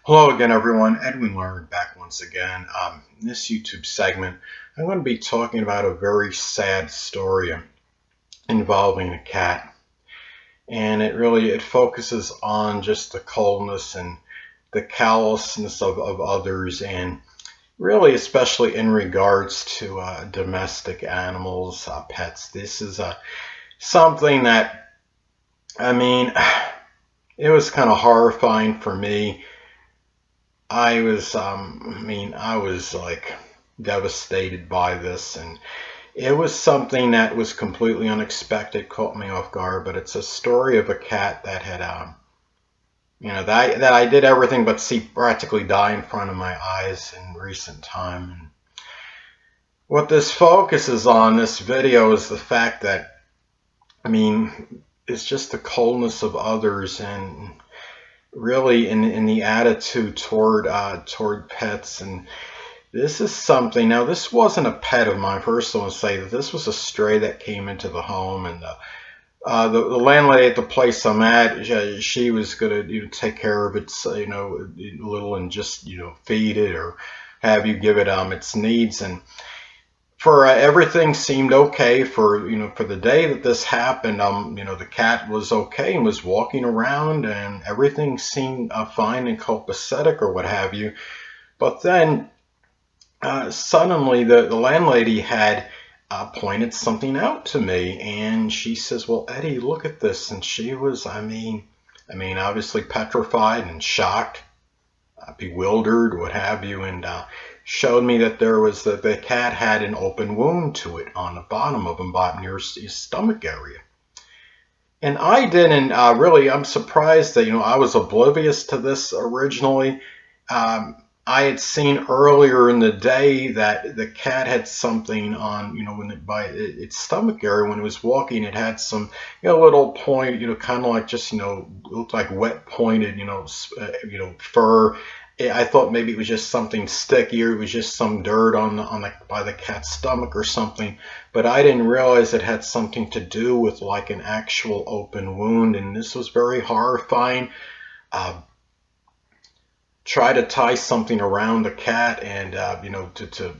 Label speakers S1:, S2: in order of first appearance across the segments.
S1: Hello again, everyone. Edwin Learnard back once again. In this YouTube segment, I'm going to be talking about a very sad story involving a cat, and it focuses on just the coldness and the callousness of others, and really, especially in regards to domestic animals, pets. This is something that I mean, it was kind of horrifying for me. I was like devastated by this, and it was something that was completely unexpected, caught me off guard. But it's a story of a cat that had, that I did everything but see practically die in front of my eyes in recent time. And what this focuses on, this video, is the fact that, it's just the coldness of others and really in the attitude toward pets. And this is something. Now, this wasn't a pet of mine. First, I want to say that this was a stray that came into the home, and the landlady at the place I'm at, she was gonna take care of its little, and just feed it or have you give it its needs. And for everything seemed okay for the day that this happened. The cat was okay and was walking around, and everything seemed fine and copacetic or what have you. But then suddenly the landlady had pointed something out to me, and she says, "Well, Eddie, look at this." And she was, obviously petrified and shocked, bewildered, what have you, and showed me that the cat had an open wound to it on the bottom of him, about near his stomach area. And I didn't really. I'm surprised that I was oblivious to this originally. I had seen earlier in the day that the cat had something on, by its stomach area when it was walking. It had some, little point, kind of like just, looked like wet pointed, fur. I thought maybe it was just something sticky, or it was just some dirt by the cat's stomach or something. But I didn't realize it had something to do with like an actual open wound, and this was very horrifying. Try to tie something around the cat, and to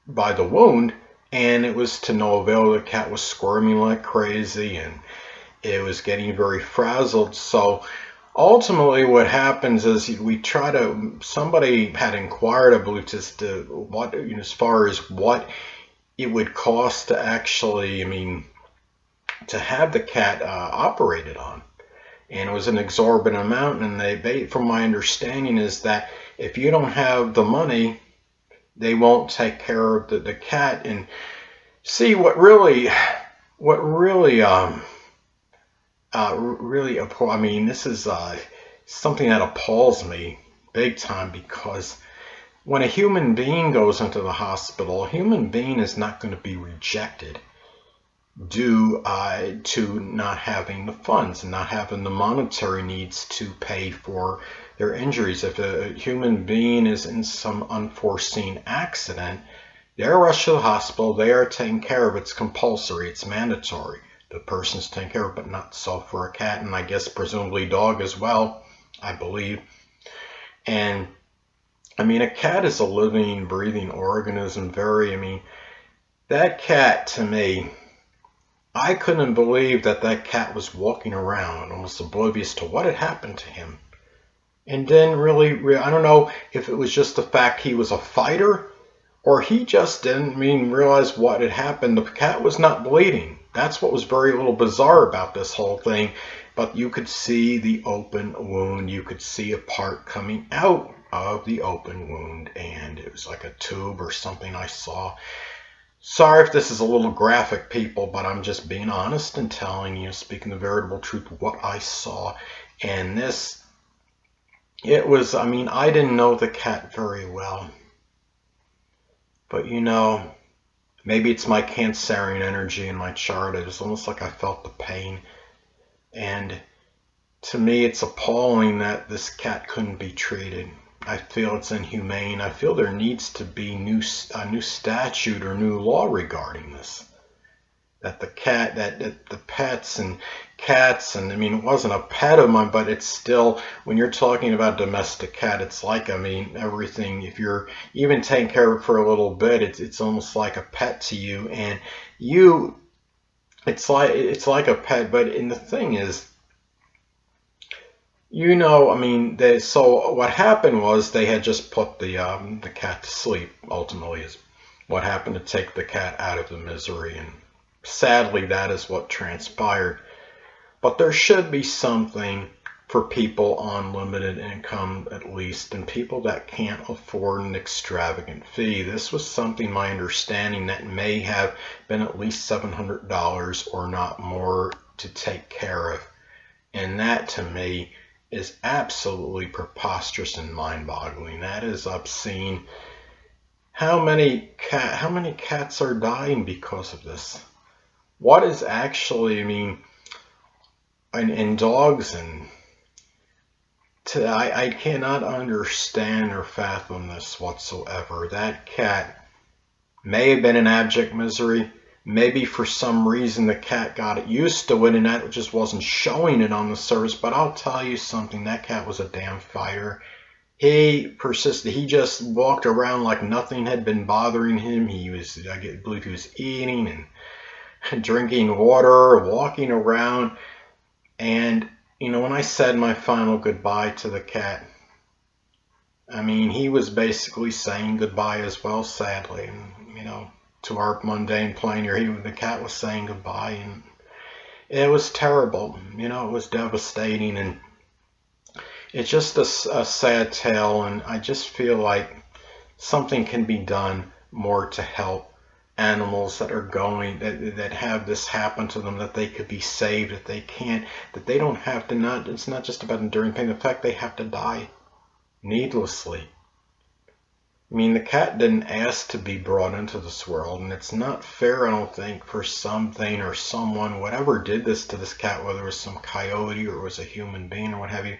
S1: by the wound, and it was to no avail. The cat was squirming like crazy, and it was getting very frazzled. So ultimately what happens is somebody had inquired, I believe, as to what, as far as what it would cost to actually, to have the cat operated on. And it was an exorbitant amount. And from my understanding, is that if you don't have the money, they won't take care of the cat. And see, this is something that appalls me big time, because when a human being goes into the hospital, a human being is not going to be rejected due to not having the funds and not having the monetary needs to pay for their injuries. If a human being is in some unforeseen accident, they're rushed to the hospital, they are taken care of. It's compulsory, it's mandatory. The person's taken care of, but not so for a cat, and I guess presumably dog as well, I believe. And a cat is a living, breathing organism. That cat, to me, I couldn't believe that cat was walking around almost oblivious to what had happened to him. And then I don't know if it was just the fact he was a fighter, or he just didn't realize what had happened. The cat was not bleeding. That's what was very little bizarre about this whole thing. But you could see the open wound. You could see a part coming out of the open wound, and it was like a tube or something I saw. Sorry if this is a little graphic, people, but I'm just being honest and telling you, speaking the veritable truth, what I saw. And I didn't know the cat very well. But maybe it's my Cancerian energy in my chart. It was almost like I felt the pain. And to me, it's appalling that this cat couldn't be treated. I feel it's inhumane. I feel there needs to be a new statute or new law regarding this. that the pets and cats, and I mean, it wasn't a pet of mine, but it's still, when you're talking about domestic cat, it's like, I mean, everything, if you're even taking care of it for a little bit, it's almost like a pet to you, and you, it's like a pet. But and the thing is, I mean, so what happened was they had just put the cat to sleep. Ultimately, is what happened to take the cat out of the misery, and sadly, that is what transpired. But there should be something for people on limited income, at least, and people that can't afford an extravagant fee. This was something, my understanding, that may have been at least $700 or not more to take care of. And that, to me, is absolutely preposterous and mind-boggling. That is obscene. How many cats are dying because of this? What is actually, I mean, and dogs, and I cannot understand or fathom this whatsoever. That cat may have been in abject misery. Maybe for some reason the cat got it used to it and that just wasn't showing it on the surface. But I'll tell you something, that cat was a damn fighter. He persisted. He just walked around like nothing had been bothering him. I believe he was eating and drinking water, walking around. And, when I said my final goodbye to the cat, I mean, he was basically saying goodbye as well, sadly. And, to our mundane plane here, the cat was saying goodbye. And it was terrible. It was devastating. And it's just a sad tale. And I just feel like something can be done more to help animals that are going, that have this happen to them, that they could be saved, that they don't have to, not, it's not just about enduring pain, the fact they have to die needlessly. I mean, the cat didn't ask to be brought into this world, and it's not fair, I don't think, for something or someone, whatever did this to this cat, whether it was some coyote or it was a human being or what have you,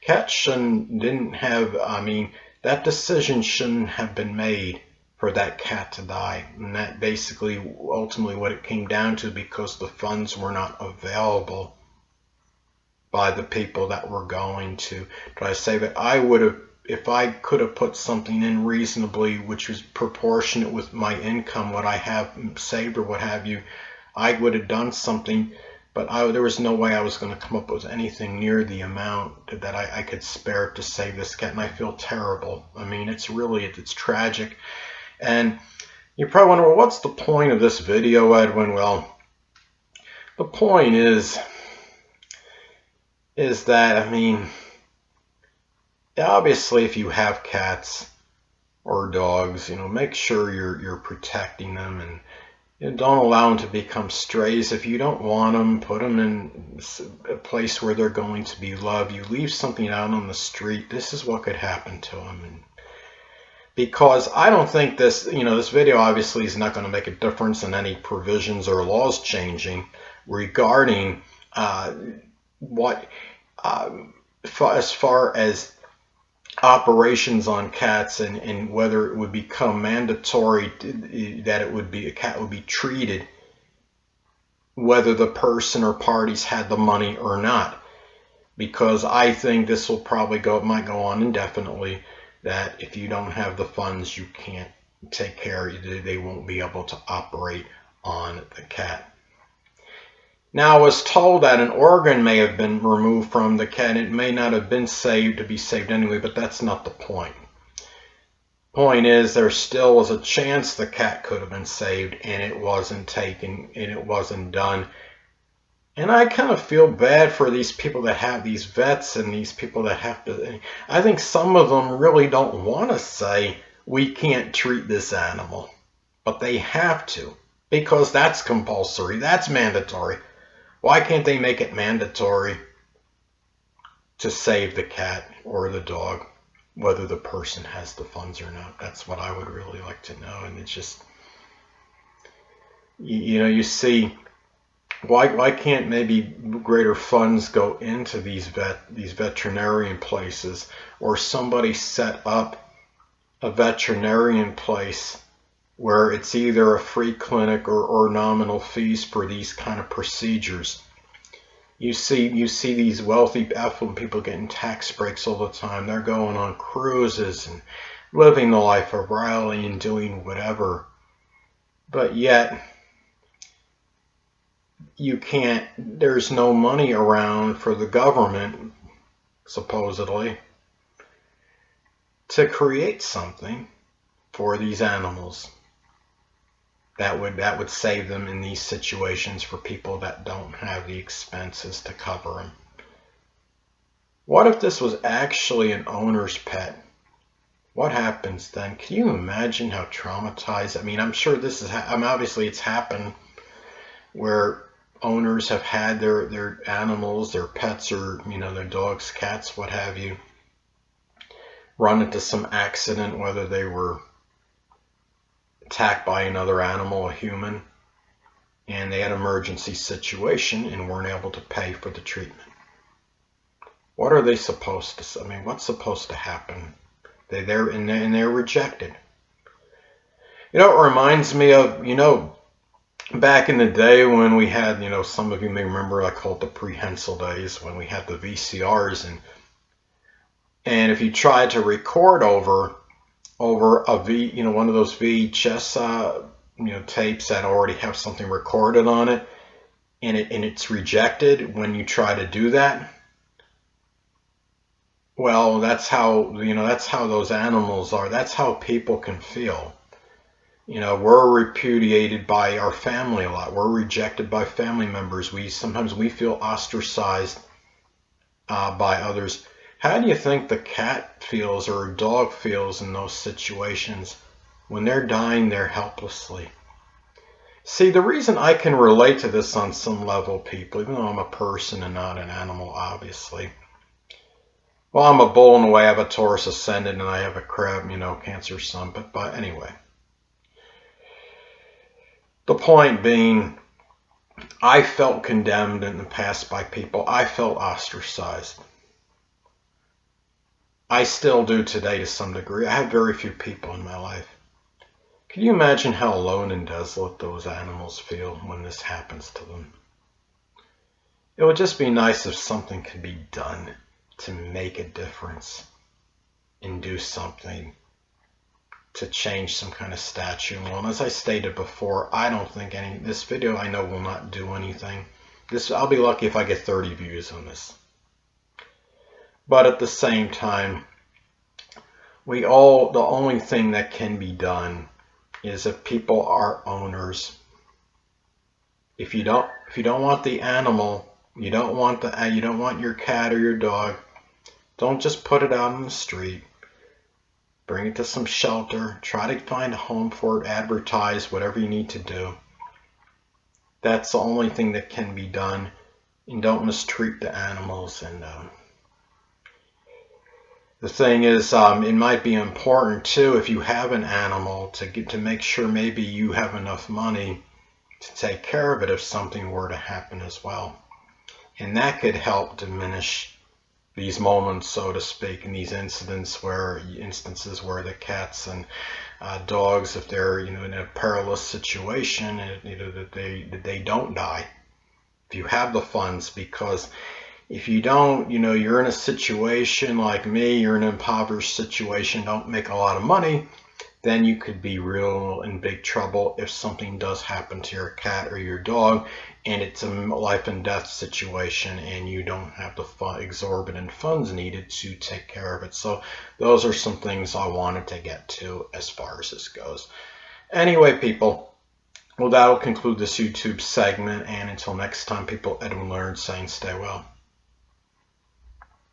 S1: cats didn't have, I mean, that decision shouldn't have been made for that cat to die. And that basically ultimately what it came down to, because the funds were not available by the people that were going to try to save it. I would have, if I could have put something in reasonably, which was proportionate with my income, what I have saved or what have you, I would have done something. But there was no way I was going to come up with anything near the amount that I could spare to save this cat. And I feel terrible. I mean, it's tragic. And you probably wonder, well, what's the point of this video, Edwin? Well, the point is that, I mean, obviously if you have cats or dogs, make sure you're protecting them, and don't allow them to become strays. If you don't want them, put them in a place where they're going to be loved. You leave something out on the street, this is what could happen to them. And because I don't think this video obviously is not going to make a difference in any provisions or laws changing regarding as far as operations on cats, and whether it would become mandatory that a cat would be treated, whether the person or parties had the money or not. Because I think this will probably might go on indefinitely, that if you don't have the funds, you can't take care of it. They won't be able to operate on the cat. Now, I was told that an organ may have been removed from the cat. It may not have been saved to be saved anyway, but that's not the point. Point is, there still was a chance the cat could have been saved, and it wasn't taken, and it wasn't done. And I kind of feel bad for these people that have these vets and these people that have to. I think some of them really don't want to say, we can't treat this animal. But they have to, because that's compulsory, that's mandatory. Why can't they make it mandatory to save the cat or the dog, whether the person has the funds or not? That's what I would really like to know. And it's just, you see, why can't maybe greater funds go into these veterinarian places, or somebody set up a veterinarian place where it's either a free clinic or nominal fees for these kind of procedures. You see these wealthy, affluent people getting tax breaks all the time. They're going on cruises and living the life of Riley and doing whatever. But yet, there's no money around for the government, supposedly, to create something for these animals that would save them in these situations for people that don't have the expenses to cover them. What if this was actually an owner's pet? What happens then? Can you imagine how traumatized? I mean, I'm sure this is, obviously it's happened where owners have had their animals, their pets, or, their dogs, cats, what have you, run into some accident, whether they were attacked by another animal, a human, and they had an emergency situation and weren't able to pay for the treatment. What are they supposed to, what's supposed to happen? They're rejected. It reminds me of, back in the day when we had, some of you may remember, I call it the prehensile days, when we had the VCRs, and if you tried to record over a one of those VHS tapes that already have something recorded on it, and it's rejected when you try to do that. Well, that's how those animals are. That's how people can feel. We're repudiated by our family a lot. We're rejected by family members. Sometimes we feel ostracized by others. How do you think the cat feels or a dog feels in those situations when they're dying there helplessly? See, the reason I can relate to this on some level, people, even though I'm a person and not an animal, obviously. Well, I'm a bull in a way. I have a Taurus ascendant and I have a crab, Cancer sun. But anyway, the point being, I felt condemned in the past by people. I felt ostracized. I still do today to some degree. I have very few people in my life. Can you imagine how alone and desolate those animals feel when this happens to them? It would just be nice if something could be done to make a difference and do something to change some kind of statute. Well, as I stated before, I don't think this video I know will not do anything. I'll be lucky if I get 30 views on this. But at the same time, the only thing that can be done is if people are owners. If you don't want the animal, you don't want your cat or your dog, don't just put it out on the street. Bring it to some shelter. Try to find a home for it. Advertise, whatever you need to do. That's the only thing that can be done. And don't mistreat the animals. And the thing is, it might be important too, if you have an animal, to make sure maybe you have enough money to take care of it if something were to happen as well. And that could help diminish these moments, so to speak, and these instances where the cats and dogs, if they're in a perilous situation, that they don't die. If you have the funds, because if you don't, you're in a situation like me, you're in an impoverished situation, don't make a lot of money, then you could be real in big trouble if something does happen to your cat or your dog and it's a life and death situation and you don't have the exorbitant funds needed to take care of it. So those are some things I wanted to get to as far as this goes. Anyway, people, well, that'll conclude this YouTube segment, and until next time, people, Edwin Learnard saying stay well.